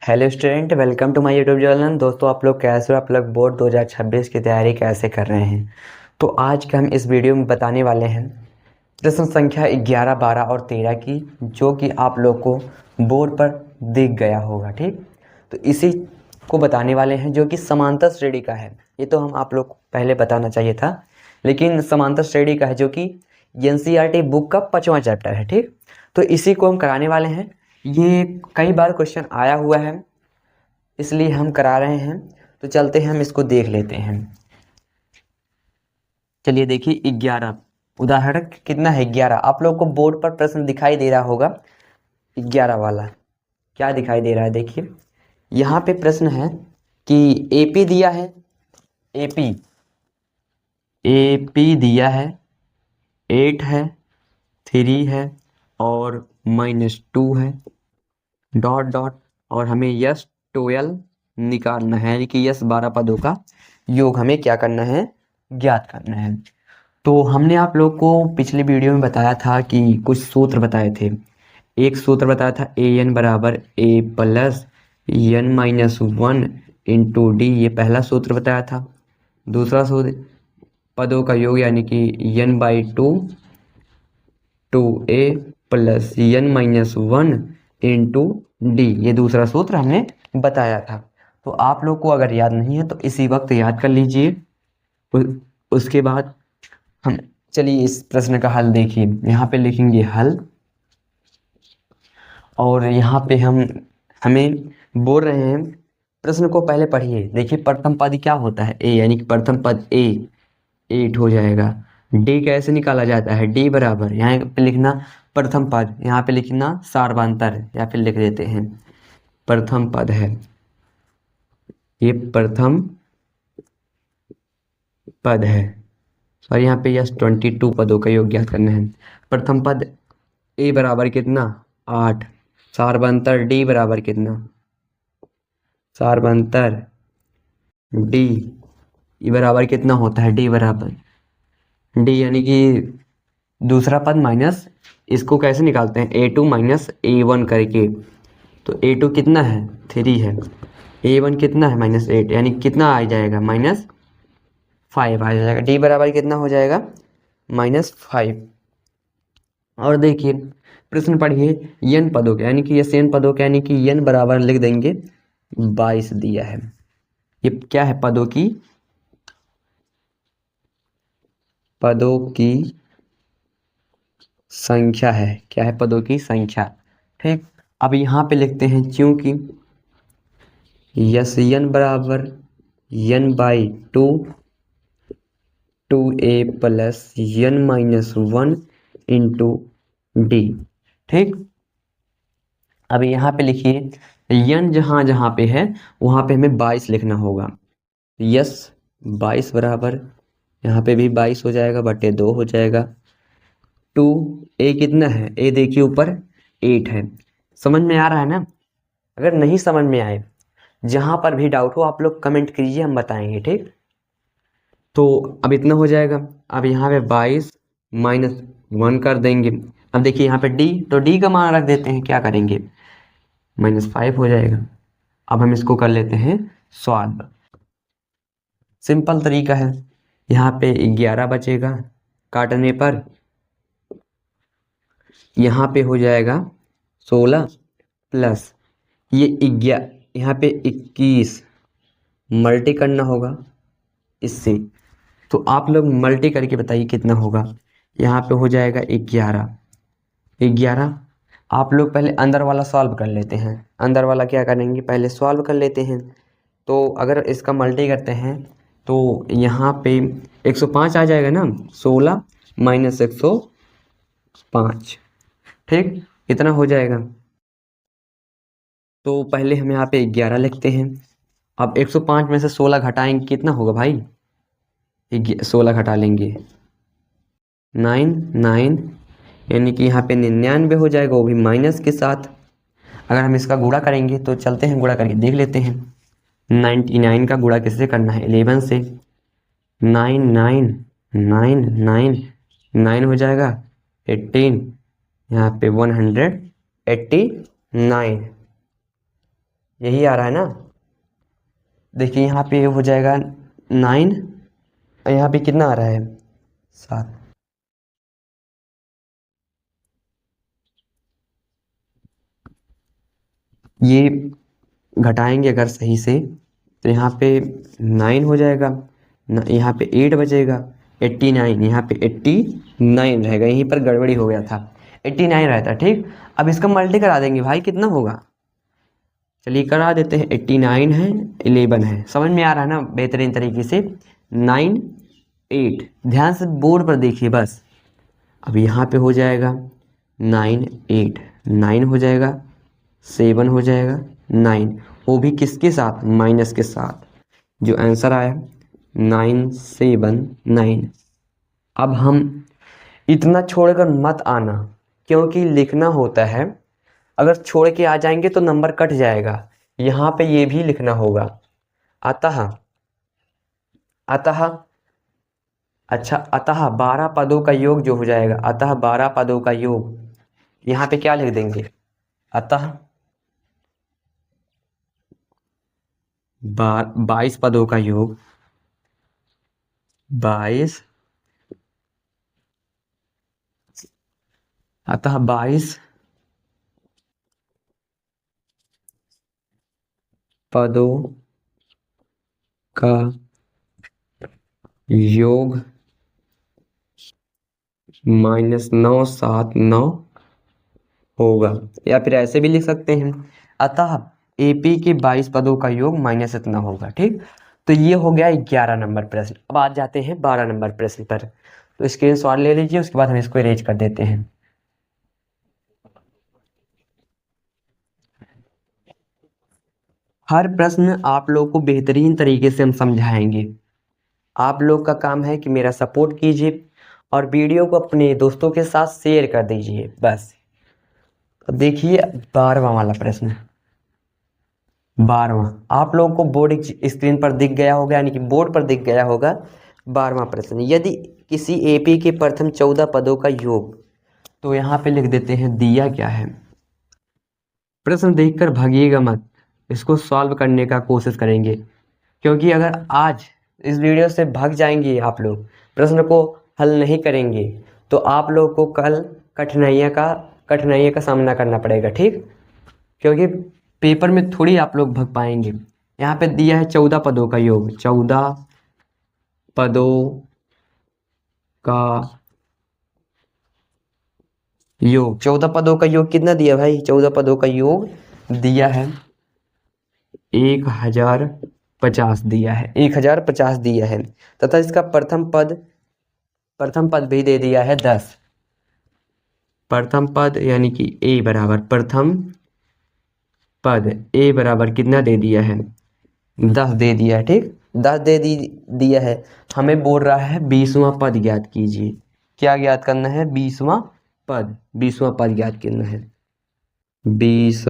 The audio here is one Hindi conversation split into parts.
Hello student, welcome to my YouTube channel. दोस्तों, आप लोग कैसे हो? आप लोग बोर्ड 2026 की तैयारी कैसे कर रहे हैं? तो आज के हम इस वीडियो में बताने वाले हैं प्रश्न संख्या 11, 12 और 13 की, जो कि आप लोग को बोर्ड पर दिख गया होगा। ठीक, तो इसी को बताने वाले हैं, जो कि समांतर श्रेणी का है। ये तो हम आप लोग को पहले बताना चाहिए था, लेकिन समांतर श्रेणी का है, जो कि एनसीईआरटी बुक का 5वां चैप्टर है। ठीक, तो इसी को हम कराने वाले हैं। ये कई बार क्वेश्चन आया हुआ है, इसलिए हम करा रहे हैं। तो चलते हैं, हम इसको देख लेते हैं। चलिए देखिए, 11 उदाहरण कितना है? 11। आप लोग को बोर्ड पर प्रश्न दिखाई दे रहा होगा 11 वाला। क्या दिखाई दे रहा है? देखिए, यहाँ पे प्रश्न है कि एपी दिया है। एपी एपी दिया है, 8 है, 3 है और -2 है, डॉट डॉट, और हमें यस 12 निकालना है, यानी कि यस 12 पदों का योग हमें क्या करना है? ज्ञात करना है। तो हमने आप लोग को पिछले वीडियो में बताया था कि कुछ सूत्र बताए थे। एक सूत्र बताया था an बराबर a plus n minus 1 into D, ये पहला सूत्र बताया था। दूसरा सूत्र पदों का योग, यानी कि n/2 2a plus n minus 1 into D, ये दूसरा सूत्र हमने बताया था। तो आप लोग को अगर याद नहीं है तो इसी वक्त याद कर लीजिए। उसके बाद हम चलिए इस प्रश्न का हल देखिए। यहाँ पे लिखेंगे हल, और यहाँ पे हमें बोल रहे हैं, प्रश्न को पहले पढ़िए। देखिए, प्रथम पद क्या होता है? ए, यानी कि प्रथम पद ए 8 हो जाएगा। डी कैसे निकाला जाता है? डी बराबर, यहाँ पे लिखना प्रथम पद, यहाँ पे लिखना सार्वधातुक, या फिर लिख देते हैं प्रथम पद है, ये प्रथम पद है। और यहाँ पे यस 22 पदों का योग ज्ञात करना है। प्रथम पद ए बराबर कितना? 8। सार्वधातुक डी बराबर कितना? सार्वधातुक डी ये बराबर कितना होता है? डी बराबर डी, यानी कि दूसरा पद माइनस, इसको कैसे निकालते हैं? a2 माइनस a1 करके। तो a2 कितना है? 3 है। a1 कितना है? -8, यानी कितना आ जाएगा? -5 आ जाएगा। डी बराबर कितना हो जाएगा? -5। और देखिए, प्रश्न पढ़िए n पदों के, यानी कि ये n पदों के, यानी कि n बराबर लिख देंगे 22 दिया है। ये क्या है? पदों की संख्या है। क्या है? पदों की संख्या। ठीक, अब यहाँ पे लिखते हैं, क्योंकि यस n बराबर n/2 2a plus n minus 1 into D. ठीक, अब यहाँ पे लिखिए n जहाँ जहाँ पे है वहाँ पे हमें 22 लिखना होगा। यस 22 बराबर, यहाँ पे भी 22 हो जाएगा, बटे 2 हो जाएगा। 2 a कितना है? a देखिए ऊपर 8 है। समझ में आ रहा है ना? अगर नहीं समझ में आए, जहाँ पर भी डाउट हो, आप लोग कमेंट कीजिए, हम बताएंगे। ठीक, तो अब इतना हो जाएगा। अब यहाँ पे 22 माइनस 1 कर देंगे। अब देखिए यहाँ पे डी, तो डी का मान रख देते हैं। क्या करेंगे? -5 हो जाएगा। अब हम इसको कर लेते हैं सॉल्व। सिंपल तरीका है। यहाँ पे 11 बचेगा काटने पर, यहाँ पे हो जाएगा 16 प्लस ये 11, यहाँ पे 21 मल्टी करना होगा इससे। तो आप लोग मल्टी करके बताइए कितना होगा। यहाँ पे हो जाएगा 11। आप लोग पहले अंदर वाला सॉल्व कर लेते हैं। अंदर वाला क्या करेंगे? पहले सॉल्व कर लेते हैं। तो अगर इसका मल्टी करते हैं तो यहाँ पे 105 आ जाएगा ना। 16 माइनस 105, ठीक, इतना हो जाएगा। तो पहले हम यहाँ पे 11 लिखते हैं। अब 105 में से 16 घटाएंगे, कितना होगा भाई? 16 घटा लेंगे 9, यानी कि यहाँ पे 99 हो जाएगा, वो भी माइनस के साथ। अगर हम इसका गुणा करेंगे तो चलते हैं, गुणा करके देख लेते हैं। 99 का गुणा किससे करना है? 11 से। 9 हो जाएगा 18, यहाँ पे 189। यही आ रहा है ना। देखिए यहाँ पे हो जाएगा 9, और यहाँ पे कितना आ रहा है 7। ये घटाएंगे अगर सही से तो यहाँ पे 9 हो जाएगा, यहाँ पे 8 बचेगा, 89, यहाँ पे 89 रहेगा, यहीं पर गड़बड़ी हो गया था, 89 रहता। ठीक, अब इसका मल्टी करा देंगे भाई, कितना होगा, चलिए करा देते हैं। 89 है, 11 है, समझ में आ रहा है ना बेहतरीन तरीके से। 9 8, ध्यान से बोर्ड पर देखिए बस। अब यहाँ पे हो जाएगा 9 8, 9 हो जाएगा, 7 हो जाएगा, 9, वो भी किसके साथ, माइनस के साथ। जो आंसर आया 979। अब हम इतना छोड़कर मत आना, क्योंकि लिखना होता है, अगर छोड़ के आ जाएंगे तो नंबर कट जाएगा। यहाँ पे ये भी लिखना होगा। अतः, अतः, अच्छा, अतः 12 पदों का योग जो हो जाएगा, अतः 12 पदों का योग, यहाँ पे क्या लिख देंगे, अतः 22 पदों का योग, 22, अतः 22 पदों का योग -979 होगा। या फिर ऐसे भी लिख सकते हैं, अतः एपी के 22 पदों का योग माइनस इतना होगा। ठीक, तो ये हो गया 11 नंबर प्रश्न। अब आ जाते हैं 12 नंबर प्रश्न पर। तो स्क्रीन शॉट ले लीजिए, उसके बाद हम इसको इरेज कर देते हैं। हर प्रश्न आप लोग को बेहतरीन तरीके से हम समझाएंगे। आप लोग का काम है कि मेरा सपोर्ट कीजिए और वीडियो को अपने दोस्तों के साथ शेयर कर दीजिए बस। तो देखिए 12वां वाला प्रश्न, 12वां आप लोगों को बोर्ड स्क्रीन पर दिख गया होगा, यानी कि बोर्ड पर दिख गया होगा। 12वां प्रश्न, यदि किसी एपी के प्रथम 14 पदों का योग, तो यहाँ पे लिख देते हैं दिया क्या है। प्रश्न देखकर भागिएगा मत, इसको सॉल्व करने का कोशिश करेंगे, क्योंकि अगर आज इस वीडियो से भाग जाएंगे आप लोग, प्रश्न को हल नहीं करेंगे, तो आप लोग को कल कठिनाइयों का सामना करना पड़ेगा। ठीक, क्योंकि पेपर में थोड़ी आप लोग भाग पाएंगे। यहाँ पे दिया है 14 पदों का योग, 14 पदों का योग, 14 पदों का योग कितना दिया भाई, 14 पदों का योग दिया है 1050 दिया है, 1050 दिया है, तथा इसका प्रथम पद भी दे दिया है 10। प्रथम पद यानी कि ए बराबर प्रथम पद, ए बराबर कितना दे दिया है, 10 दे दिया है। ठीक, 10 दिया है। हमें बोल रहा है 20वां पद ज्ञात कीजिए। क्या ज्ञात करना है, 20वां पद, 20वां पद ज्ञात करना है। 20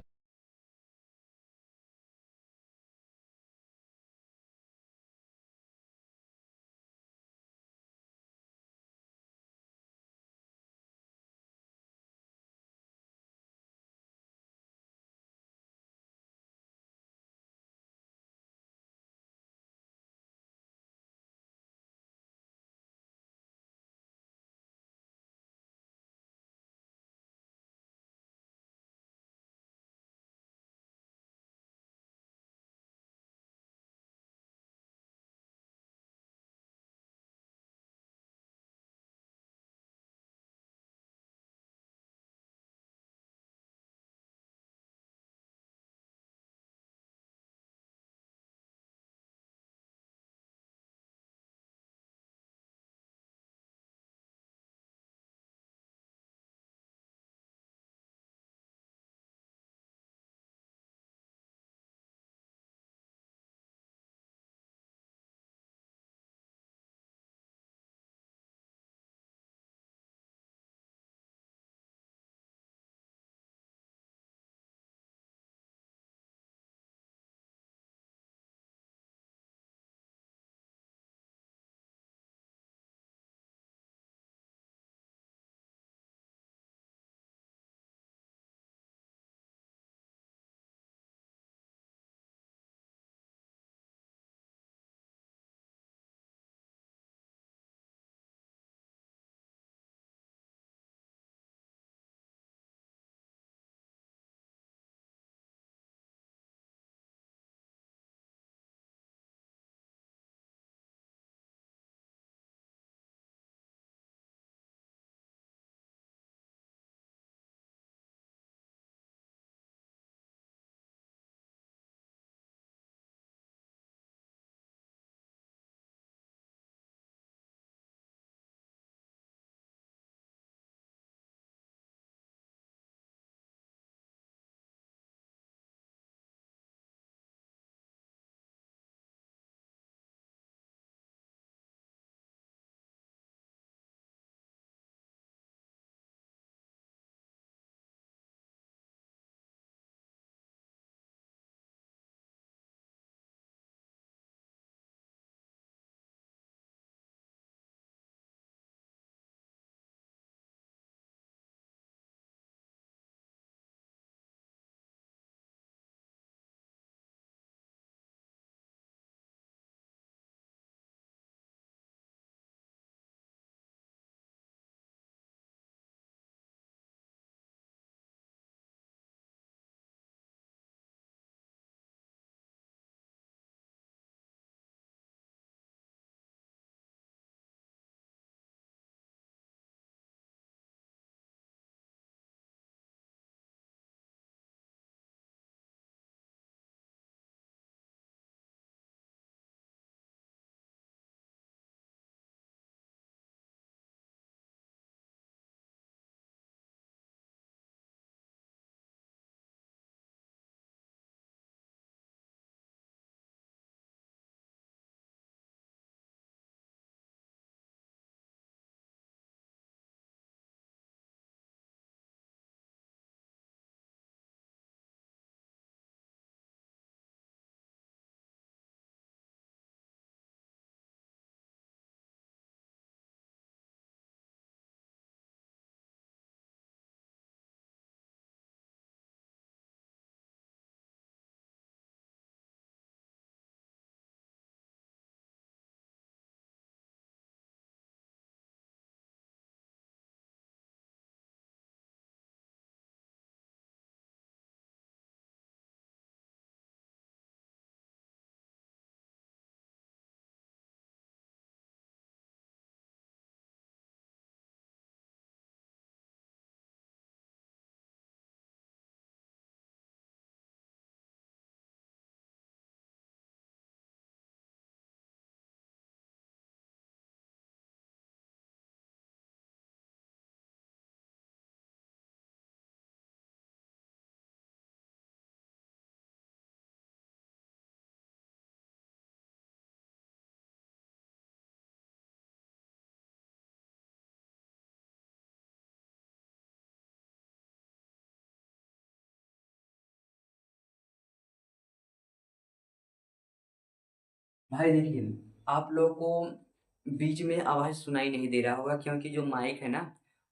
भाई देखिए, आप लोगों को बीच में आवाज सुनाई नहीं दे रहा होगा क्योंकि जो माइक है ना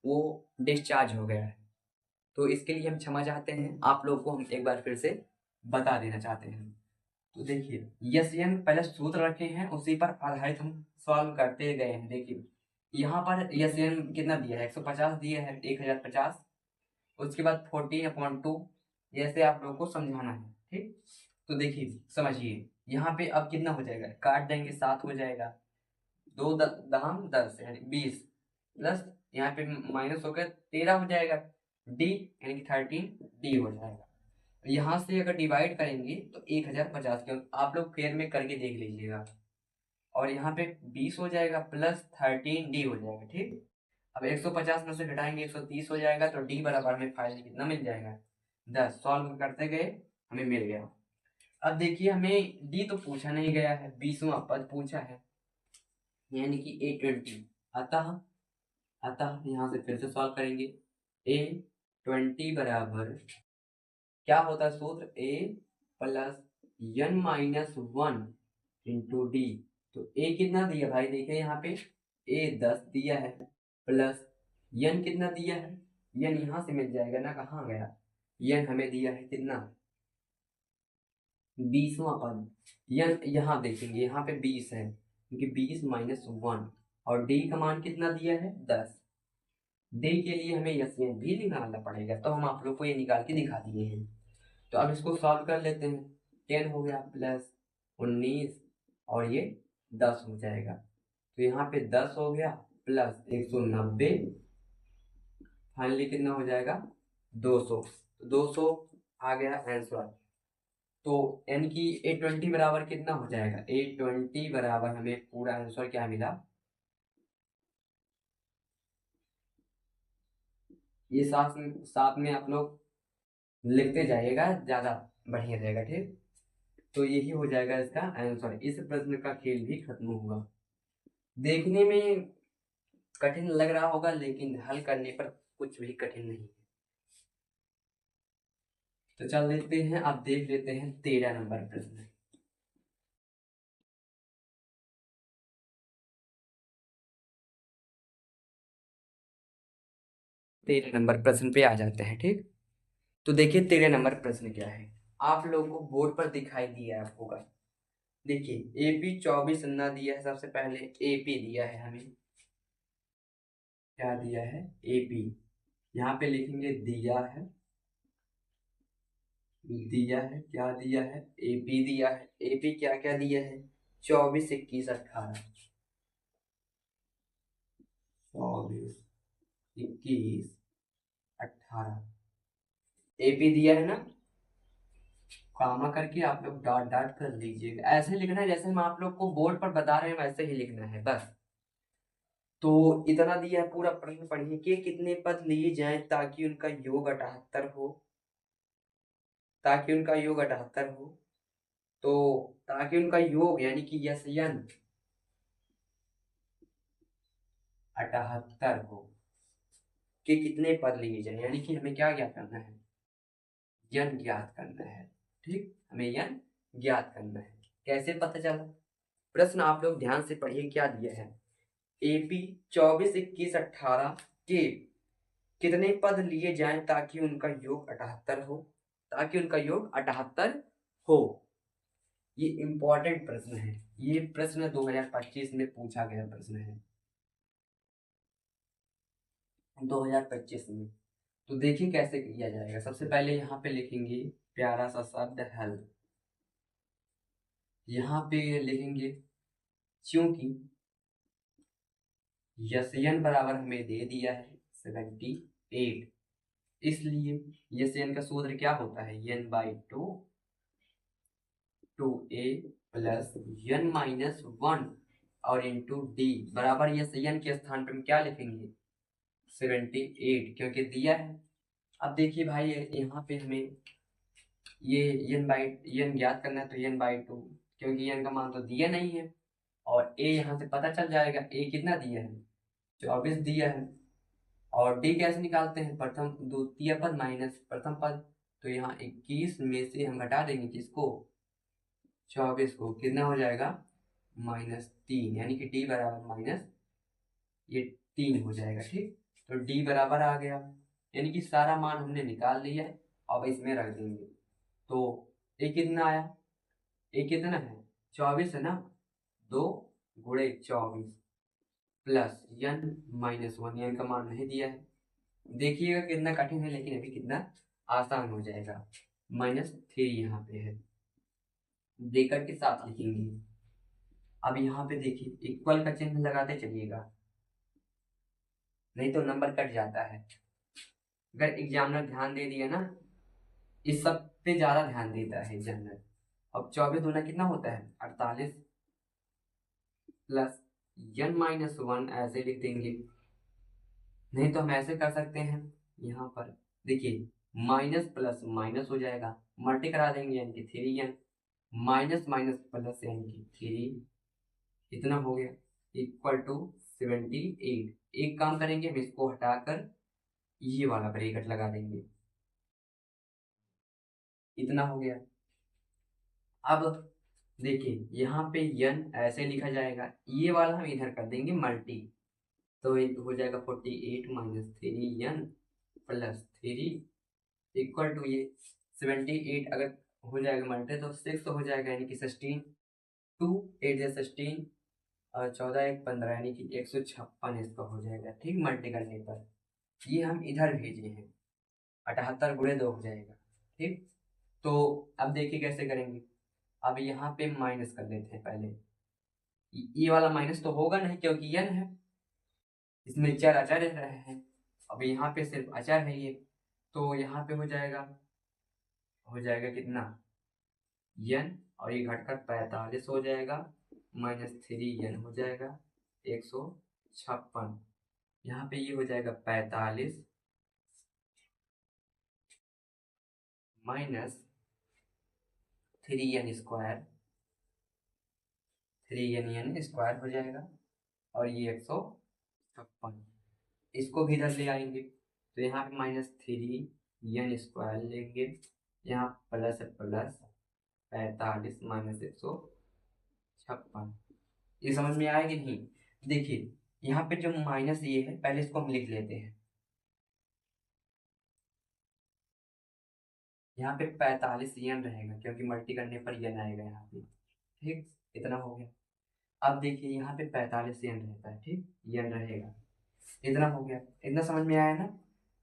वो डिस्चार्ज हो गया है। तो इसके लिए हम क्षमा चाहते हैं, आप लोगों को हम एक बार फिर से बता देना चाहते हैं। तो देखिए, यस एन पहले सूत्र रखे हैं, उसी पर आधारित हम सॉल्व करते गए हैं। देखिए यहाँ पर यस एन कितना दिया है, 150 दिया है, 1050। उसके बाद 14/2, जैसे आप लोगों को समझाना है। ठीक, तो देखिए समझिए, यहाँ पे अब कितना हो जाएगा, काट देंगे 7 हो जाएगा, दो दहम 10 यानी 20, प्लस यहाँ पे माइनस होकर 13 हो जाएगा, डी यानी कि 13 डी हो जाएगा। यहाँ से अगर डिवाइड करेंगे तो 1050, क्यों आप लोग फेयर में करके देख लीजिएगा। और यहाँ पे 20 हो जाएगा प्लस 13 डी हो जाएगा। ठीक, अब 150 में से घटाएंगे 130 हो जाएगा, तो डी बराबर हमें फाइनल कितना मिल जाएगा, 10। सॉल्व करते गए हमें मिल गया। अब देखिए, हमें डी तो पूछा नहीं गया है, 20वां पद पूछा है, यानी कि A20। अतः अतः यहाँ से फिर से सॉल्व करेंगे। A20 बराबर क्या होता है सूत्र, A plus n-1 into D. तो A कितना दिया भाई, देखिए यहाँ पे A 10 दिया है, प्लस n कितना दिया है, n यहाँ से मिल जाएगा ना, कहाँ गया, n हमें दिया है कितना, 20वां पद। यहाँ देखेंगे, यहाँ पे 20 है क्योंकि 20-1, और डी का मान कितना दिया है, 10। डी के लिए हमें यस एन भी निकालना पड़ेगा, तो हम आप लोग को ये निकाल के दिखा दिए हैं। तो अब इसको सॉल्व कर लेते हैं। 10 हो गया प्लस 19, और ये 10 हो जाएगा। तो यहाँ पे 10 हो गया प्लस 190, फाइनली कितना हो जाएगा, 200। 200 आ गया आंसर। तो एन की A20 बराबर कितना हो जाएगा, A20 बराबर हमें पूरा आंसर क्या मिला, ये साथ में आप लोग लिखते जाइएगा, ज्यादा बढ़िया रहेगा। ठीक, तो यही हो जाएगा इसका आंसर। इस प्रश्न का खेल भी खत्म हुआ। देखने में कठिन लग रहा होगा, लेकिन हल करने पर कुछ भी कठिन नहीं है। तो चल देखते हैं, अब देख लेते हैं 13 नंबर प्रश्न। 13 नंबर प्रश्न पे आ जाते हैं। ठीक, तो देखिए 13 नंबर प्रश्न क्या है, आप लोगों को बोर्ड पर दिखाई दिया होगा। देखिए AP 24 अन्ना दिया है, सबसे पहले AP दिया है हमें, क्या दिया है, AP। यहाँ पे लिखेंगे दिया है, दिया है, क्या दिया है, AP दिया है। AP क्या क्या दिया है, 24, 21, 18, 24, 21, 18, AP दिया है ना। कामा करके आप लोग डॉट डॉट कर लीजिएगा, ऐसे लिखना है जैसे हम आप लोग को बोर्ड पर बता रहे हैं, वैसे ही लिखना है बस। तो इतना दिया है, पूरा प्रश्न पढ़िए कि कितने पद लिए जाएं ताकि उनका योग 78 हो, ताकि उनका योग 78 हो। तो ताकि उनका योग यानी कि यस यन 78 हो, कि कितने पद लिए जाए, यानी कि हमें क्या ज्ञात करना है, यन ज्ञात करना है। ठीक, हमें यन ज्ञात करना है। कैसे पता चला, प्रश्न आप लोग ध्यान से पढ़िए, क्या दिया है, AP 24, 21, 18 के कितने पद लिए जाएं ताकि उनका योग 78 हो, ताकि उनका योग 78 हो। ये इंपॉर्टेंट प्रश्न है, ये प्रश्न 2025 में पूछा गया प्रश्न है, 2025 में। तो देखिए कैसे किया जाएगा। सबसे पहले यहाँ पे लिखेंगे प्यारा सा शब्द हल, यहाँ पे लिखेंगे क्योंकि यसयन बराबर हमें दे दिया है 78, इसलिए यसयन का सूत्र क्या होता है, n/2 2a प्लस n-1 और इंटू डी बराबर यसयन के स्थान पर हम क्या लिखेंगे, 78, क्योंकि दिया है। अब देखिए भाई, यहाँ पे हमें ये n ज्ञात करना है, तो n/2, क्योंकि n का मान तो दिया नहीं है, और a यहाँ से पता चल जाएगा, a कितना दिया है, 24 दिया है। और d कैसे निकालते हैं, प्रथम द्वितीय पद माइनस प्रथम पद। तो यहाँ 21 में से हम घटा देंगे किसको, 24 को, कितना हो जाएगा, -3 यानी कि डी बराबर माइनस ये 3 हो जाएगा। ठीक, तो डी बराबर आ गया, यानी कि सारा मान हमने निकाल लिया है। अब इसमें रख देंगे तो ये कितना आया, ये कितना है 24 है ना, 2 × 24 प्लस n-1, n का मान नहीं दिया है। देखिएगा कितना कठिन है, लेकिन अभी कितना आसान हो जाएगा। -3 यहाँ पे है, देकर के साथ लिखेंगे। अब यहाँ पे देखिए इक्वल का चिन्ह लगाते चलिएगा, नहीं तो नंबर कट जाता है। अगर एग्जामिनर ध्यान दे दिया ना, इस सब पे ज्यादा ध्यान देता है एग्जामिनर। अब 24 दूना कितना होता है 48 प्लस n-1 ऐसे लिख देंगे, नहीं तो हम ऐसे कर सकते हैं। यहाँ पर देखिए माइनस प्लस माइनस हो जाएगा, मल्टी करा देंगे यानी कि 3n, माइनस माइनस प्लस यानी कि 3, इतना हो गया इक्वल टू 78। एक काम करेंगे, हम इसको हटाकर ये वाला ब्रैकेट लगा देंगे, इतना हो गया। अब देखिए यहाँ पे n ऐसे लिखा जाएगा, ये वाला हम इधर कर देंगे मल्टी, तो ये हो जाएगा 48 minus 3n plus 3 equal to ये 78। अगर हो जाएगा मल्टी तो 6 हो जाएगा, यानी कि 16, 2 8 या 16 और 14 1 15 यानी कि 156 इसका हो जाएगा। ठीक, मल्टी करने पर ये हम इधर भेजे हैं, 78 × 2 हो जाएगा। ठीक, तो अब देखिए कैसे करेंगे। अब यहाँ पे माइनस कर लेते हैं पहले, ये वाला माइनस तो होगा नहीं क्योंकि n है, इसमें चार अचर रहे हैं। अब यहाँ पे सिर्फ अचर है ये, तो यहाँ पे हो जाएगा कितना n, और ये घटकर 45 हो जाएगा, -3n हो जाएगा 156। यहाँ पे ये हो जाएगा 45 माइनस 3n², 3n² हो जाएगा, और ये 156, इसको भी इधर ले आएंगे तो यहाँ पे -3n² लेंगे, यहाँ प्लस प्लस 45 माइनस 156। ये समझ में आएगी नहीं। देखिए यहाँ पे जो माइनस ये है, पहले इसको हम लिख लेते हैं, यहाँ पे 45n रहेगा क्योंकि मल्टी करने पर n आएगा यहाँ पे। ठीक, इतना हो गया। अब देखिए यहाँ पे 45n रहता है, ठीक, n रहेगा, इतना हो गया। इतना समझ में आया ना।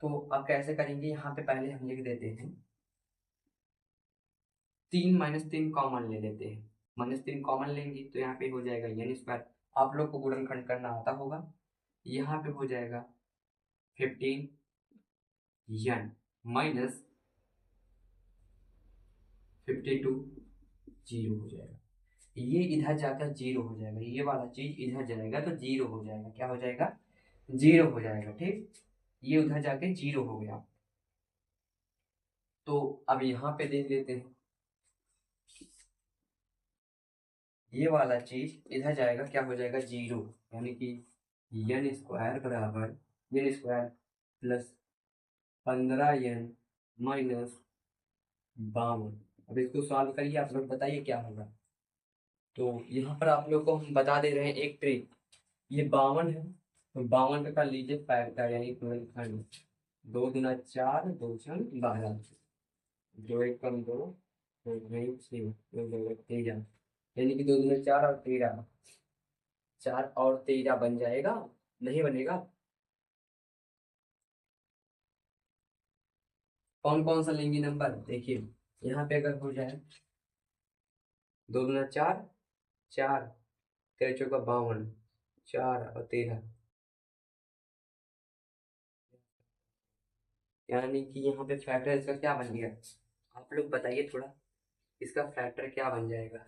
तो अब कैसे करेंगे, यहाँ पे पहले हम लिख देते हैं 3 -3 कॉमन ले लेते हैं, -3 कॉमन लेंगे तो यहाँ पे हो जाएगा n²। आप लोग को गुणनखंड करना आता होगा, यहाँ पे हो जाएगा 15n माइनस 52, 0 हो जाएगा। ये इधर जाकर 0 हो जाएगा, ये वाला चीज इधर जाएगा तो 0 हो जाएगा। क्या हो जाएगा 0 हो जाएगा। ठीक, ये उधर जाके 0 हो गया। तो अब यहाँ पे देख लेते हैं, ये वाला चीज इधर जाएगा, क्या हो जाएगा 0, यानी कि n² बराबर n² प्लस 15n माइनस 52। अब इसको सॉल्व करिए, आप लोग बताइए क्या होगा। तो यहाँ पर आप लोग को हम बता दे रहे हैं एक ट्रिक, ये 52 है तो 52 पे कर लीजिए फैक्टर, यानी गुणनखंड, 2 दूना 4, 2 छन 12, 2 1 कम 2, 2 2 6, 2 2 13, यानी कि 2 दूना 4 और 13, 4 और 13 बन जाएगा, नहीं बनेगा। कौन कौन सा लेंगे नंबर, देखिए यहाँ पे अगर हो जाए 2 दूना 4, 4 13 चौका 52, 4 और 13, यानी कि यहाँ पे फैक्टर इसका क्या बन गया, आप लोग बताइए थोड़ा, इसका फैक्टर क्या बन जाएगा।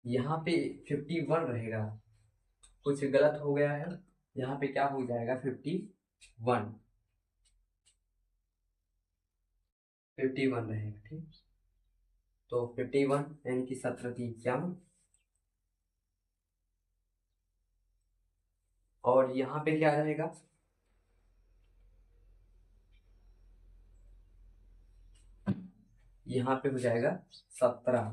यहाँ पे 51 रहेगा, कुछ गलत हो गया है, यहाँ पे क्या हो जाएगा 51, 51 रहेगा। ठीक, तो 51 यानी कि 17 और यहाँ पे क्या रहेगा यहाँ पे हो जाएगा 17,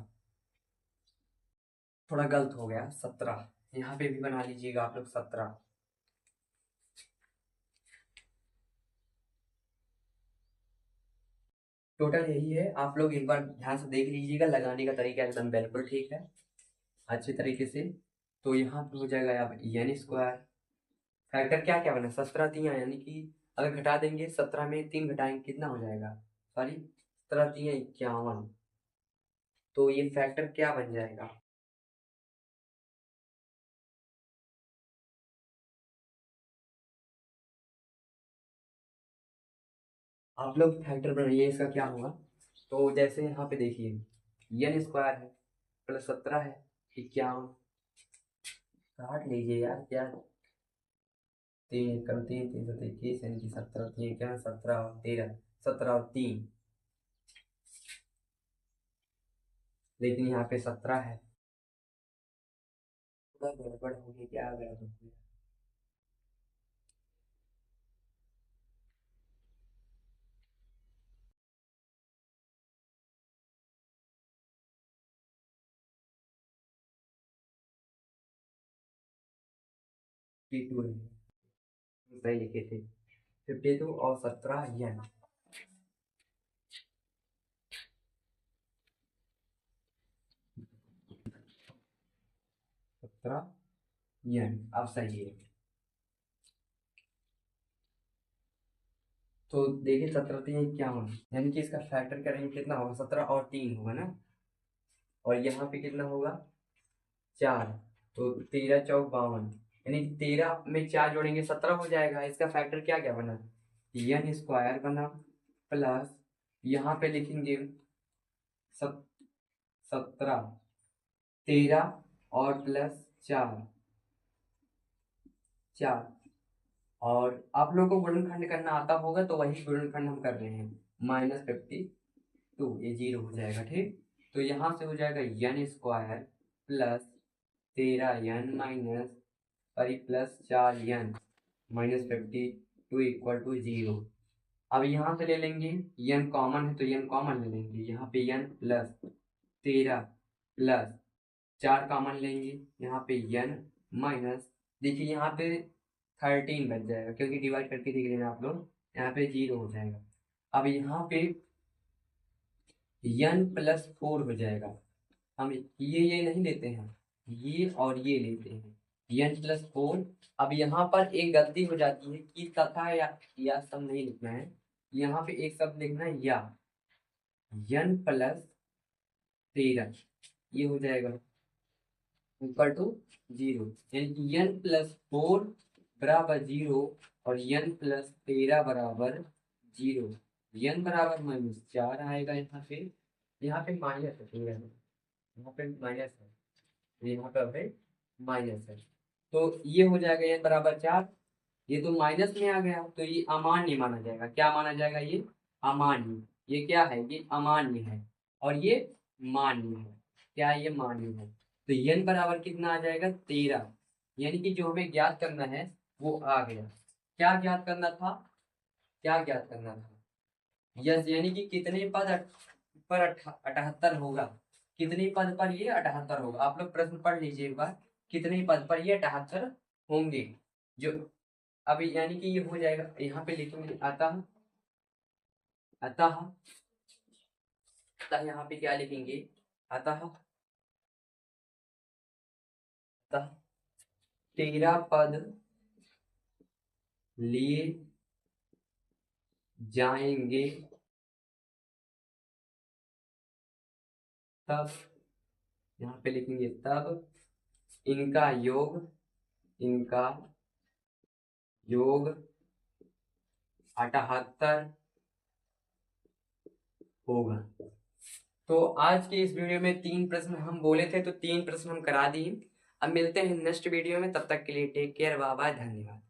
थोड़ा गलत हो गया 17, यहाँ पे भी बना लीजिएगा आप लोग 17। टोटल यही है, आप लोग एक बार ध्यान से देख लीजिएगा, लगाने का तरीका एकदम बिल्कुल ठीक है अच्छे तरीके से। तो यहाँ पे हो जाएगा अब एन स्क्वायर, फैक्टर क्या क्या बना 17 3, यानी कि अगर घटा देंगे 17 में 3 घटाएंगे कितना हो जाएगा, सॉरी 17 3 51, तो ये फैक्टर क्या बन जाएगा, आप लोग फैक्टर बनाइए इसका क्या होगा। तो जैसे यहाँ पे देखिए एन स्क्वायर है प्लस 17 है 51, काट लीजिए यार क्या, 3 कम 3 3 7 21 यानी कि 17 3 क्या 17 और 13, 17 और 3, लेकिन यहाँ पे 17 है, थोड़ा गड़बड़ हो गई, क्या गड़बड़ हो गया, T2 है, सही लिखे थे 52 और 17 यन, 17 यन अब सही है। तो देखिए 17 3 क्या होगा, यानी कि इसका फैक्टर करेंगे कितना होगा, 17 और 3 होगा ना, और यहाँ पे कितना होगा 4, तो 13 चौक 52, यानी 13 में 4 जोड़ेंगे 17 हो जाएगा। इसका फैक्टर क्या क्या बना, एन स्क्वायर बना प्लस यहाँ पे लिखेंगे 17 13 और प्लस 4 और आप लोगों को गुणनखंड करना आता होगा तो वही गुणनखंड हम कर रहे हैं, -52 ये 0 हो जाएगा ठीक। तो यहाँ से हो जाएगा n square plus 13 n minus sorry plus 4 n -52 equal to 0। अब यहाँ से ले लेंगे n कॉमन है तो n कॉमन ले लेंगे, यहाँ पे n प्लस 13 प्लस 4 कॉमन लेंगे, यहाँ पे n माइनस, देखिए यहाँ पे 13 बच जाएगा क्योंकि डिवाइड करके देख लेना आप लोग, यहाँ पे 0 हो जाएगा। अब यहाँ पे n+4 हो जाएगा, हम ये नहीं लेते हैं, ये और ये लेते हैं n+4। अब यहाँ पर एक गलती हो जाती है कि तथा या सब नहीं लिखना है, यहाँ पे एक शब्द लिखना है या, n+13 ये हो जाएगा इक्वल टू 0, यानी कि n+4 बराबर 0 और n+13 बराबर 0, n बराबर -4 आएगा, यहाँ पे माइनस है, यहाँ पे माइनस है, यहाँ पे माइनस है, तो ये हो जाएगा n बराबर 4, ये तो माइनस में आ गया तो ये अमान्य माना जाएगा, क्या माना जाएगा ये अमान्य, ये क्या है ये अमान्य है और ये मान्य है, क्या ये मान्य है। तो n बराबर कितना आ जाएगा 13, यानी कि जो हमें ज्ञात करना है वो आ गया। क्या ज्ञात करना था, क्या ज्ञात करना था, यस, यानी कि कितने पद पर 78 होगा, कितने पद पर ये 78 होगा, आप लोग प्रश्न पढ़ लीजिए एक बार, कितने पद पर ये 78 होंगे जो, अभी यानी कि ये हो जाएगा, यहाँ पे लिखेंगे अतः, अतः अतः यहाँ पे क्या लिखेंगे, अतः अतः 13 पद लिए जाएंगे तब, यहाँ पे लिखेंगे तब इनका योग, इनका योग 78 होगा। तो आज के इस वीडियो में 3 प्रश्न हम बोले थे तो 3 प्रश्न हम करा दिए। अब मिलते हैं नेक्स्ट वीडियो में, तब तक के लिए टेक केयर, बाय बाय, धन्यवाद।